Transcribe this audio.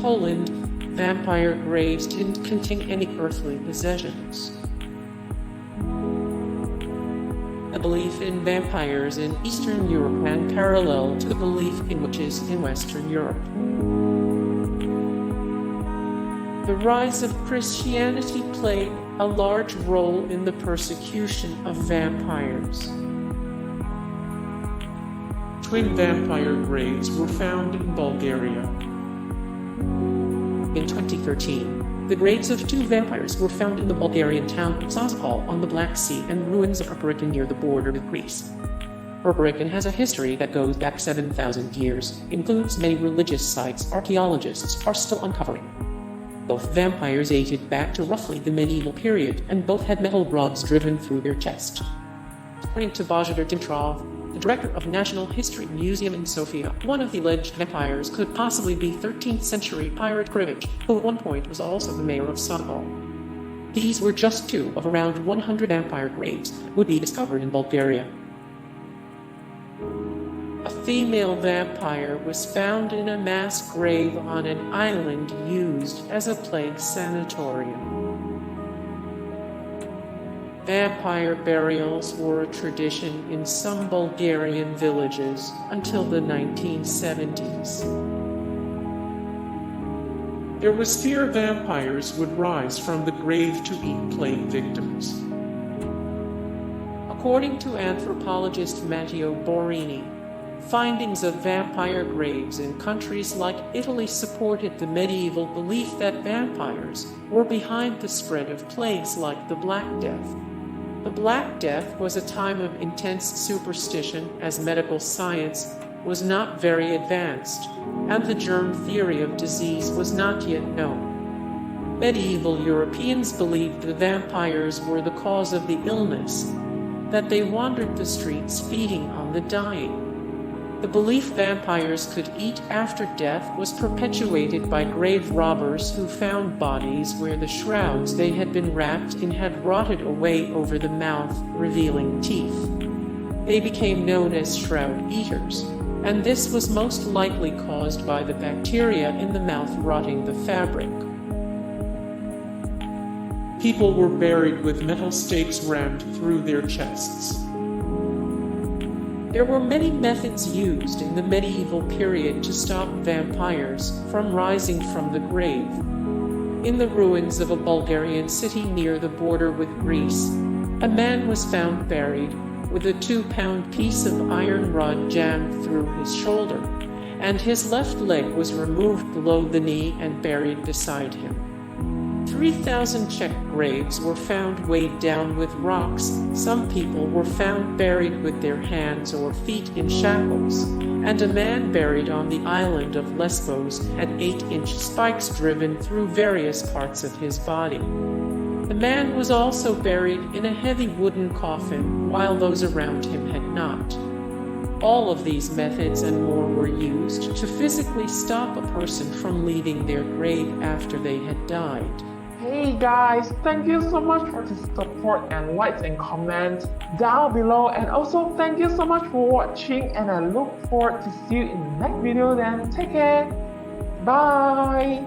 Poland, vampire graves didn't contain any earthly possessions. The belief in vampires in Eastern Europe ran parallel to the belief in witches in Western Europe. The rise of Christianity played a large role in the persecution of vampires. Twin vampire graves were found in Bulgaria. In 2013, the graves of two vampires were found in the Bulgarian town of Sanitorium on the Black Sea and ruins of Archaeologists near the border with Greece. Archaeology has a history that goes back 7,000 years, includes many religious sites archaeologists are still uncovering. Both vampires dated back to roughly the medieval period, and both had metal rods driven through their chest. According to Božidar Dimitrov, the director of the National History Museum in Sofia, one of the alleged vampires could possibly be 13th century pirate Krivich, who at one point was also the mayor of Sanitorium. These were just two of around 100 vampire graves would be discovered in Bulgaria. A female vampire was found in a mass grave on an island used as a plague sanatorium. Vampire burials were a tradition in some Bulgarian villages until the 1970s. There was fear vampires would rise from the grave to eat plague victims. According to anthropologist Matteo Borini, findings of vampire graves in countries like Italy supported the medieval belief that vampires were behind the spread of plagues like the Black Death. The Black Death was a time of intense superstition, as medical science was not very advanced, and the germ theory of disease was not yet known. Medieval Europeans believed the vampires were the cause of the illness, that they wandered the streets feeding on the dying. The belief vampires could eat after death was perpetuated by grave robbers who found bodies where the shrouds they had been wrapped in had rotted away over the mouth, revealing teeth. They became known as shroud eaters, and this was most likely caused by the bacteria in the mouth rotting the fabric. People were buried with metal stakes rammed through their chests. There were many methods used in the medieval period to stop vampires from rising from the grave. In the ruins of a Bulgarian city near the border with Greece, a man was found buried with a 2-pound piece of iron rod jammed through his shoulder, and his left leg was removed below the knee and buried beside him. 3,000 Czech graves were found weighed down with rocks. Some people were found buried with their hands or feet in shackles, and a man buried on the island of Lesbos had 8-inch spikes driven through various parts of his body. The man was also buried in a heavy wooden coffin, while those around him had not. All of these methods and more were used to physically stop a person from leaving their grave after they had died. Hey guys, thank you so much for the support and likes and comments down below, and also thank you so much for watching, and I look forward to see you in the next video. Then take care, bye.